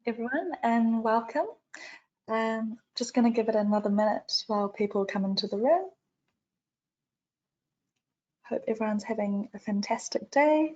everyone, and welcome. Just going to give it another minute while people come into the room. Hope everyone's having a fantastic day.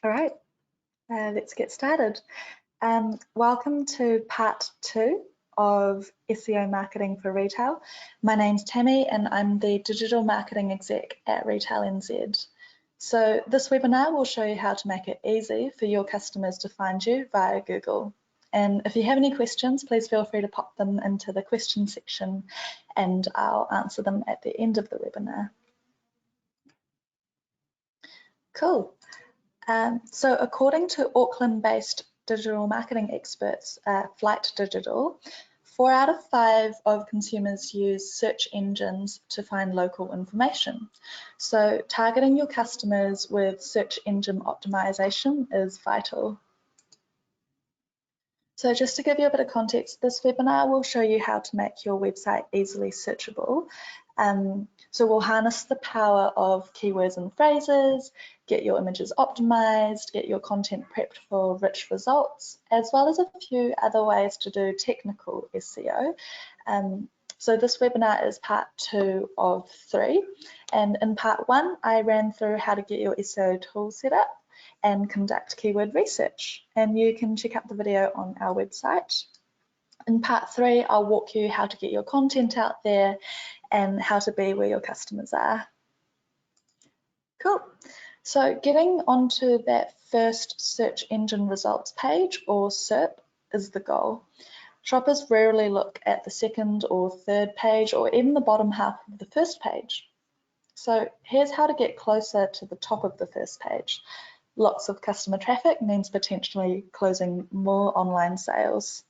All right, let's get started. Welcome to part 2 of SEO Marketing for Retail. My name's Tammy and I'm the Digital Marketing Exec at Retail NZ. So this webinar will show you how to make it easy for your customers to find you via Google. And if you have any questions, please feel free to pop them into the question section and I'll answer them at the end of the webinar. Cool. So according to Auckland-based digital marketing experts, Flight Digital, 4 out of 5 of consumers use search engines to find local information. So targeting your customers with search engine optimization is vital. So just to give you a bit of context, this webinar will show you how to make your website easily searchable. So we'll harness the power of keywords and phrases, get your images optimized, get your content prepped for rich results, as well as a few other ways to do technical SEO. So this webinar is part 2 of 3. And in part 1, I ran through how to get your SEO tool set up and conduct keyword research. And you can check out the video on our website. In part 3, I'll walk you how to get your content out there and how to be where your customers are. Cool. So getting onto that first search engine results page, or SERP, is the goal. Shoppers rarely look at the second or third page or even the bottom half of the first page. So here's how to get closer to the top of the first page. Lots of customer traffic means potentially closing more online sales.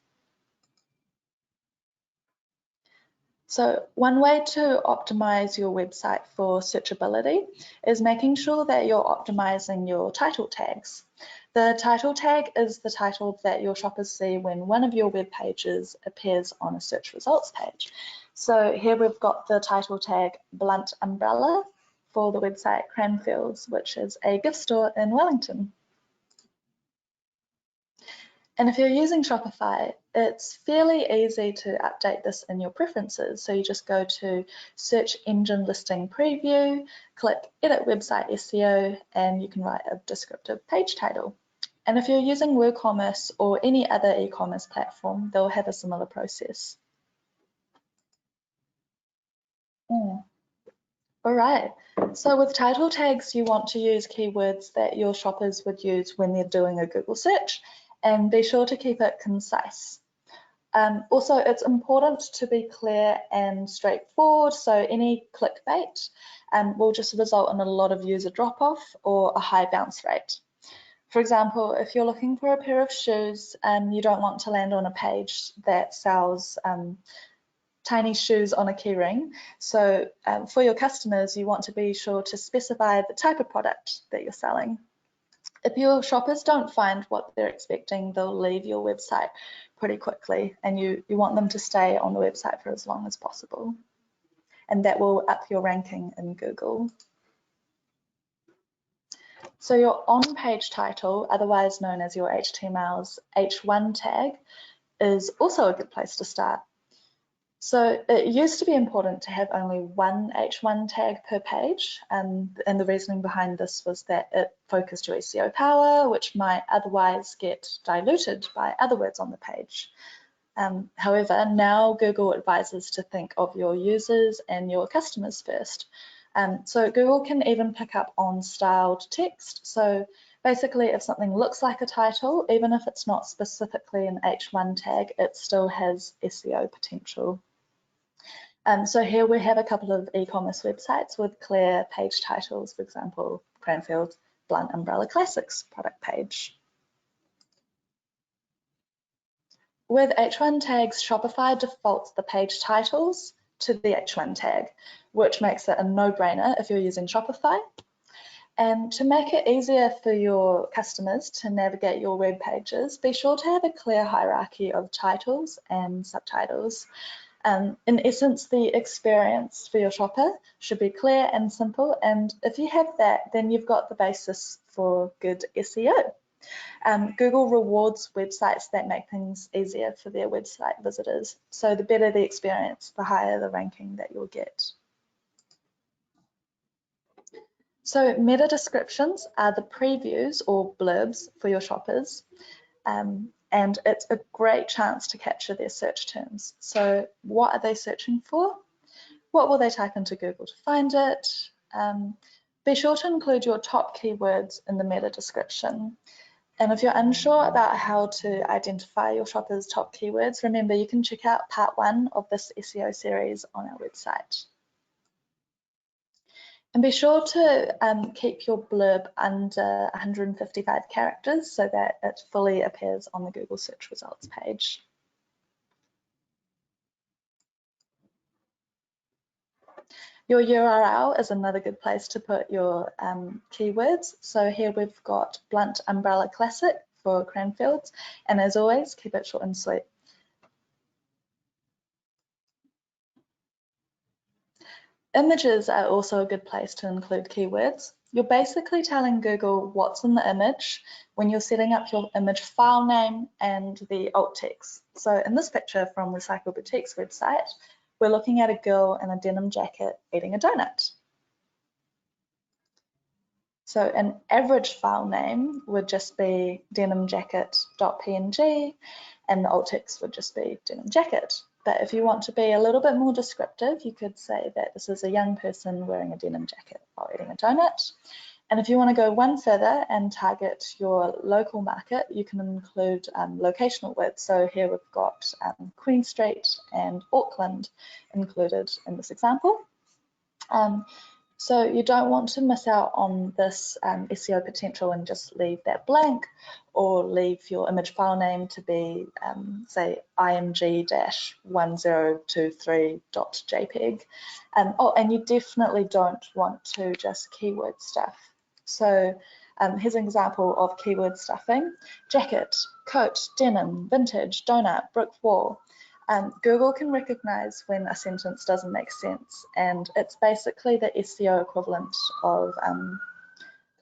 So one way to optimize your website for searchability is making sure that you're optimizing your title tags. The title tag is the title that your shoppers see when one of your web pages appears on a search results page. So here we've got the title tag Blunt Umbrella for the website Cranfields, which is a gift store in Wellington. And if you're using Shopify, it's fairly easy to update this in your preferences. So you just go to Search Engine Listing Preview, click Edit Website SEO, and you can write a descriptive page title. And if you're using WooCommerce or any other e-commerce platform, they'll have a similar process. All right, so with title tags, you want to use keywords that your shoppers would use when they're doing a Google search, and be sure to keep it concise. Also, it's important to be clear and straightforward, so any clickbait will just result in a lot of user drop-off or a high bounce rate. For example, if you're looking for a pair of shoes, you don't want to land on a page that sells tiny shoes on a keyring. So for your customers, you want to be sure to specify the type of product that you're selling. If your shoppers don't find what they're expecting, they'll leave your website pretty quickly, and you want them to stay on the website for as long as possible. And that will up your ranking in Google. So your on-page title, otherwise known as your HTML's H1 tag, is also a good place to start. So it used to be important to have only one H1 tag per page, and the reasoning behind this was that it focused your SEO power, which might otherwise get diluted by other words on the page. However, now Google advises to think of your users and your customers first. So Google can even pick up on styled text. So basically, if something looks like a title, even if it's not specifically an H1 tag, it still has SEO potential. So here we have a couple of e-commerce websites with clear page titles, for example, Cranfield Blunt Umbrella Classics product page. With H1 tags, Shopify defaults the page titles to the H1 tag, which makes it a no-brainer if you're using Shopify. And to make it easier for your customers to navigate your web pages, be sure to have a clear hierarchy of titles and subtitles. In essence, the experience for your shopper should be clear and simple, and if you have that, then you've got the basis for good SEO. Google rewards websites that make things easier for their website visitors, so the better the experience, the higher the ranking that you'll get. So meta descriptions are the previews or blurbs for your shoppers, and it's a great chance to capture their search terms. So what are they searching for? What will they type into Google to find it? Be sure to include your top keywords in the meta description. And if you're unsure about how to identify your shoppers' top keywords, remember you can check out part 1 of this SEO series on our website. And be sure to keep your blurb under 155 characters so that it fully appears on the Google search results page. Your URL is another good place to put your keywords. So here we've got Blunt Umbrella Classic for Cranfields, and as always, keep it short and sweet. Images are also a good place to include keywords. You're basically telling Google what's in the image when you're setting up your image file name and the alt text. So in this picture from the Ssl Boutique's website, we're looking at a girl in a denim jacket eating a donut. So an average file name would just be denimjacket.png, and the alt text would just be denim jacket. But if you want to be a little bit more descriptive, you could say that this is a young person wearing a denim jacket while eating a donut. And if you want to go one further and target your local market, you can include locational words. So here we've got Queen Street and Auckland included in this example. So you don't want to miss out on this SEO potential and just leave that blank, or leave your image file name to be, say, img-1023.jpg. And you definitely don't want to just keyword stuff. So here's an example of keyword stuffing: jacket, coat, denim, vintage, donut, brick wall. Google can recognize when a sentence doesn't make sense, and it's basically the SEO equivalent of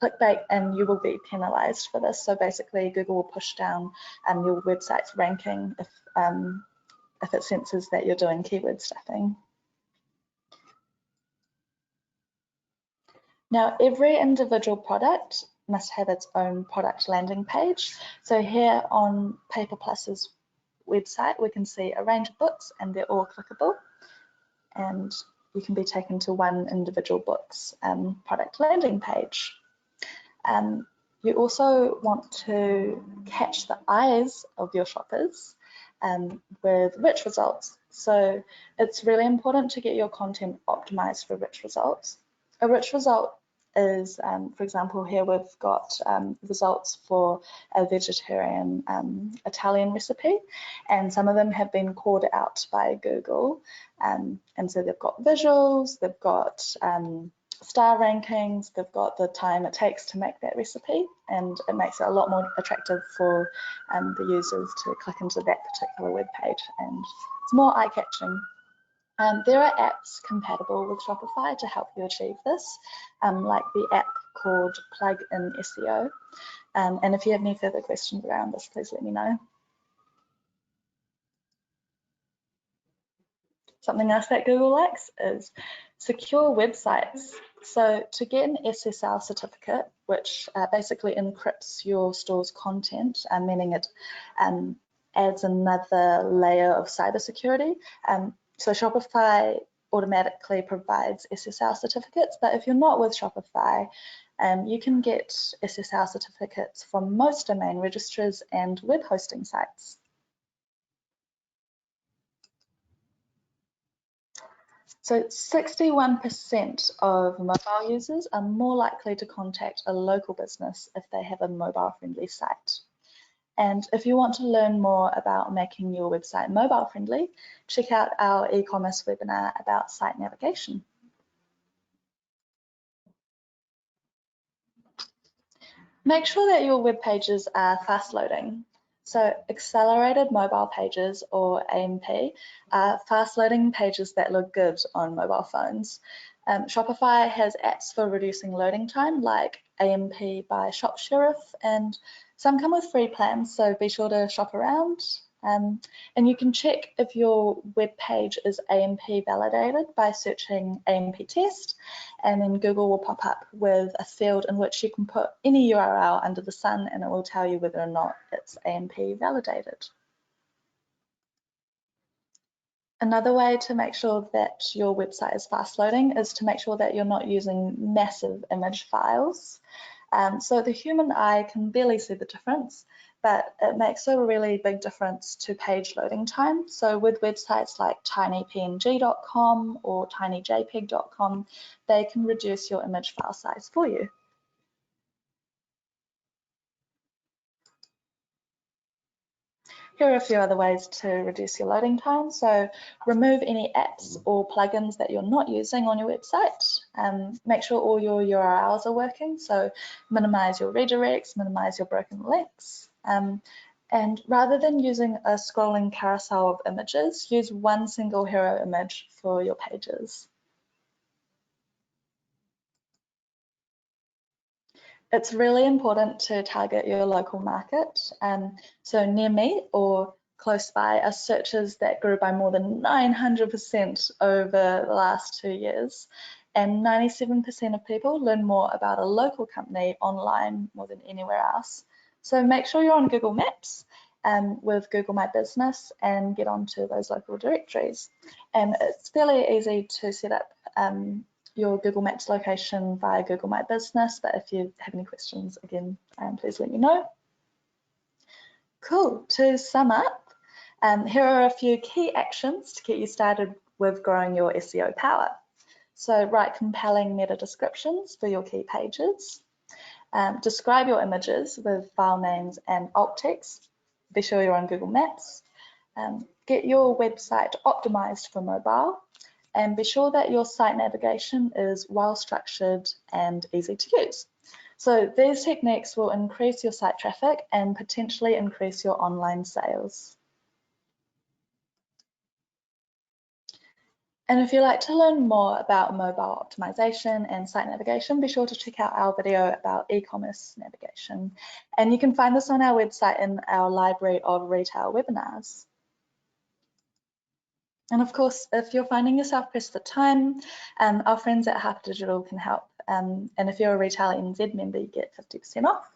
clickbait, and you will be penalized for this. So basically Google will push down your website's ranking if it senses that you're doing keyword stuffing. Now, every individual product must have its own product landing page. So here on Paper Plus's website, we can see a range of books, and they're all clickable, and you can be taken to one individual book's product landing page. You also want to catch the eyes of your shoppers with rich results. So it's really important to get your content optimized for rich results. A rich result is, for example, here we've got results for a vegetarian Italian recipe, and some of them have been called out by Google, and so they've got visuals, they've got star rankings, they've got the time it takes to make that recipe, and it makes it a lot more attractive for the users to click into that particular web page, and it's more eye-catching. There are apps compatible with Shopify to help you achieve this, like the app called Plug-in SEO. And if you have any further questions around this, please let me know. Something else that Google likes is secure websites. So to get an Ssl certificate, which basically encrypts your store's content, meaning it adds another layer of cybersecurity. So Shopify automatically provides Ssl certificates, but if you're not with Shopify, you can get Ssl certificates from most domain registrars and web hosting sites. So 61% of mobile users are more likely to contact a local business if they have a mobile-friendly site. And if you want to learn more about making your website mobile friendly, check out our e-commerce webinar about site navigation. Make sure that your web pages are fast loading. So accelerated mobile pages, or AMP, are fast loading pages that look good on mobile phones. Shopify has apps for reducing loading time, like AMP by Shop Sheriff, and some come with free plans, so be sure to shop around. And you can check if your web page is AMP validated by searching AMP test, and then Google will pop up with a field in which you can put any URL under the sun, and it will tell you whether or not it's AMP validated. Another way to make sure that your website is fast loading is to make sure that you're not using massive image files. So the human eye can barely see the difference, but it makes a really big difference to page loading time. So with websites like tinypng.com or tinyjpeg.com, they can reduce your image file size for you. Here are a few other ways to reduce your loading time. So remove any apps or plugins that you're not using on your website. Make sure all your URLs are working. So minimize your redirects, minimize your broken links. And rather than using a scrolling carousel of images, use one single hero image for your pages. It's really important to target your local market. So near me or close by are searches that grew by more than 900% over the last 2 years. And 97% of people learn more about a local company online more than anywhere else. So make sure you're on Google Maps with Google My Business and get onto those local directories. And it's fairly easy to set up your Google Maps location via Google My Business, but if you have any questions, again, please let me know. Cool. To sum up, here are a few key actions to get you started with growing your SEO power. So write compelling meta descriptions for your key pages. Describe your images with file names and alt text. Be sure you're on Google Maps. Get your website optimized for mobile. And be sure that your site navigation is well structured and easy to use. So these techniques will increase your site traffic and potentially increase your online sales. And if you'd like to learn more about mobile optimization and site navigation, be sure to check out our video about e-commerce navigation. And you can find this on our website in our library of retail webinars. And of course, if you're finding yourself pressed for time, our friends at Harper Digital can help. And if you're a Retail NZ member, you get 50% off.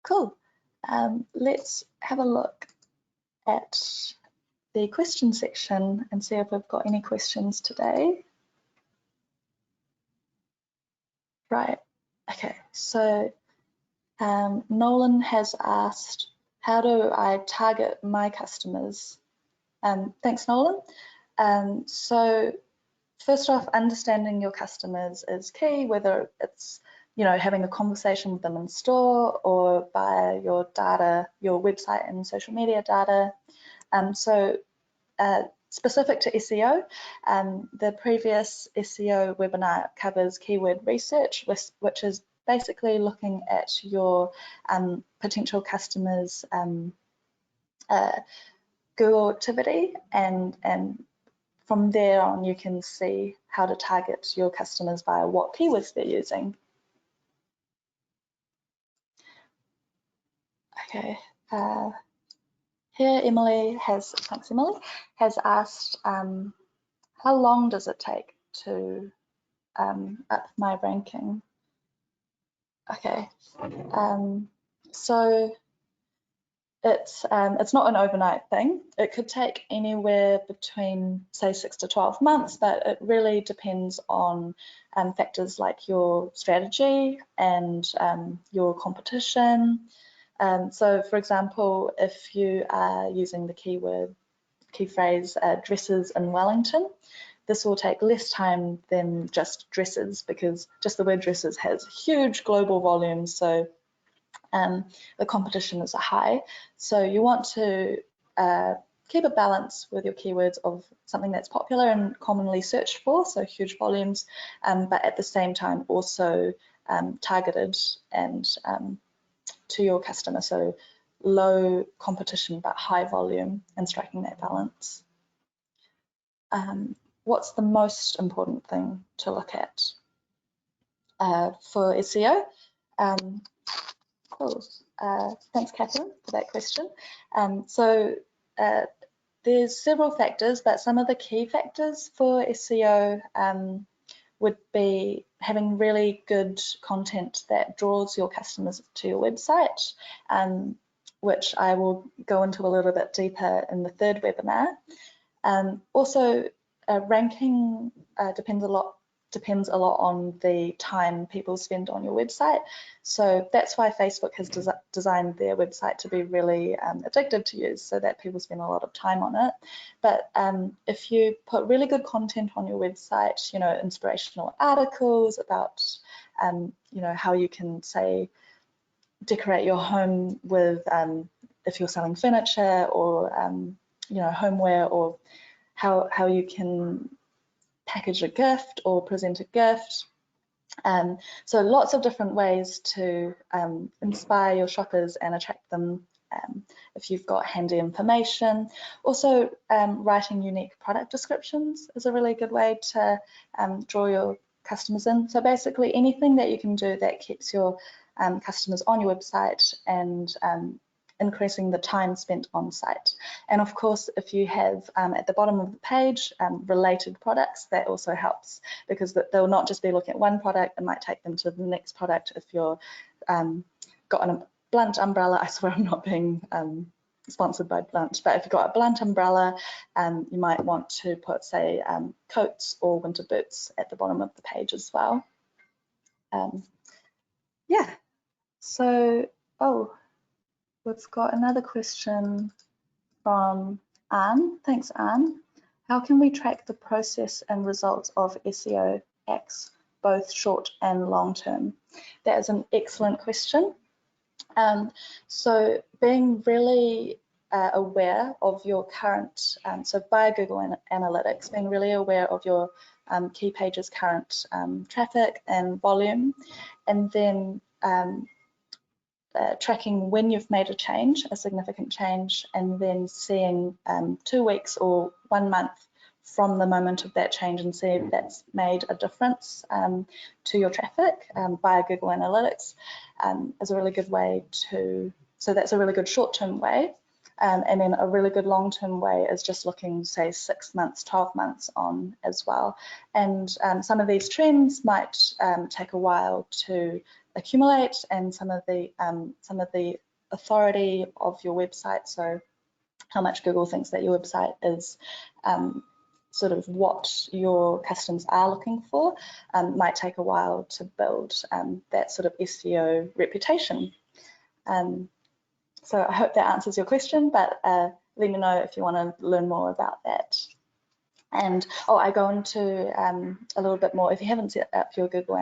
Cool. Let's have a look at the question section and see if we've got any questions today. Right. Okay. So Nolan has asked, how do I target my customers? Thanks, Nolan. So first off, understanding your customers is key, whether it's having a conversation with them in store or via your data, your website and social media data. So specific to SEO, the previous SEO webinar covers keyword research, which is basically looking at your potential customers' Google activity, and from there on you can see how to target your customers via what keywords they're using. Okay, here thanks Emily, has asked, how long does it take to up my ranking? Okay, so it's not an overnight thing. It could take anywhere between, say, 6 to 12 months, but it really depends on factors like your strategy and your competition. So, for example, if you are using the key phrase dresses in Wellington, this will take less time than just dresses, because just the word dresses has huge global volumes. So the competition is high. So you want to keep a balance with your keywords of something that's popular and commonly searched for, so huge volumes, but at the same time also targeted and to your customer. So low competition but high volume, and striking that balance. What's the most important thing to look at for SEO? Cool. Thanks, Catherine, for that question. There's several factors, but some of the key factors for SEO would be having really good content that draws your customers to your website, which I will go into a little bit deeper in the third webinar. Also, ranking depends a lot on the time people spend on your website. So that's why Facebook has designed their website to be really addictive to use, so that people spend a lot of time on it. But if you put really good content on your website, you know, inspirational articles about, you know, how you can, say, decorate your home with, if you're selling furniture or, you know, homeware, or how you can package a gift or present a gift. So lots of different ways to inspire your shoppers and attract them. If you've got handy information. Also, writing unique product descriptions is a really good way to draw your customers in. So basically anything that you can do that keeps your customers on your website and increasing the time spent on site. And of course, if you have at the bottom of the page related products, that also helps, because they'll not just be looking at one product, it might take them to the next product. If you're got a blunt umbrella, I swear I'm not being sponsored by Blunt, but if you've got a blunt umbrella, you might want to put, say, coats or winter boots at the bottom of the page as well. Yeah, so, we've got another question from Anne. Thanks, Anne. How can we track the process and results of SEO X, both short and long term? That is an excellent question. So being really aware of your current, so via Google Analytics, being really aware of your key page's current traffic and volume, and then tracking when you've made a change, a significant change, and then seeing 2 weeks or 1 month from the moment of that change and see if that's made a difference to your traffic via Google Analytics is a really good way to, so that's a really good short-term way. And then a really good long-term way is just looking, say, 6 months, 12 months on as well. And some of these trends might take a while to accumulate, and some of the authority of your website, so how much Google thinks that your website is sort of what your customers are looking for, might take a while to build that sort of SEO reputation. So I hope that answers your question, but let me know if you want to learn more about that. And I go into a little bit more. If you haven't set up your Google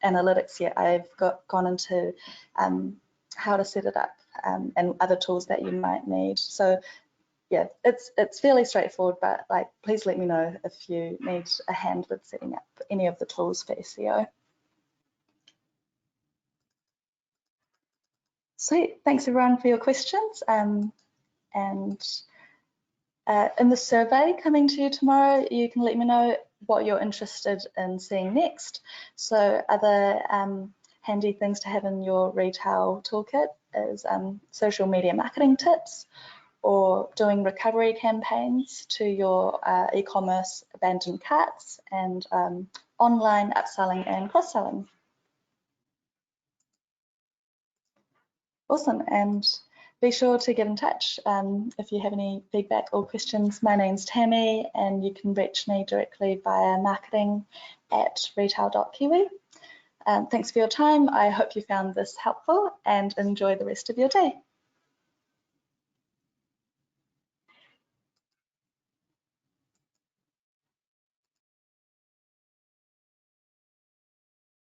Analytics yet, I've gone into how to set it up and other tools that you might need. So yeah, it's fairly straightforward, but like, please let me know if you need a hand with setting up any of the tools for SEO. Sweet, thanks everyone for your questions. And in the survey coming to you tomorrow, you can let me know what you're interested in seeing next. So other handy things to have in your retail toolkit is social media marketing tips, or doing recovery campaigns to your e-commerce abandoned carts, and online upselling and cross-selling. Awesome, and be sure to get in touch if you have any feedback or questions. My name's Tammy, and you can reach me directly via marketing@retail.kiwi. Thanks for your time. I hope you found this helpful, and enjoy the rest of your day.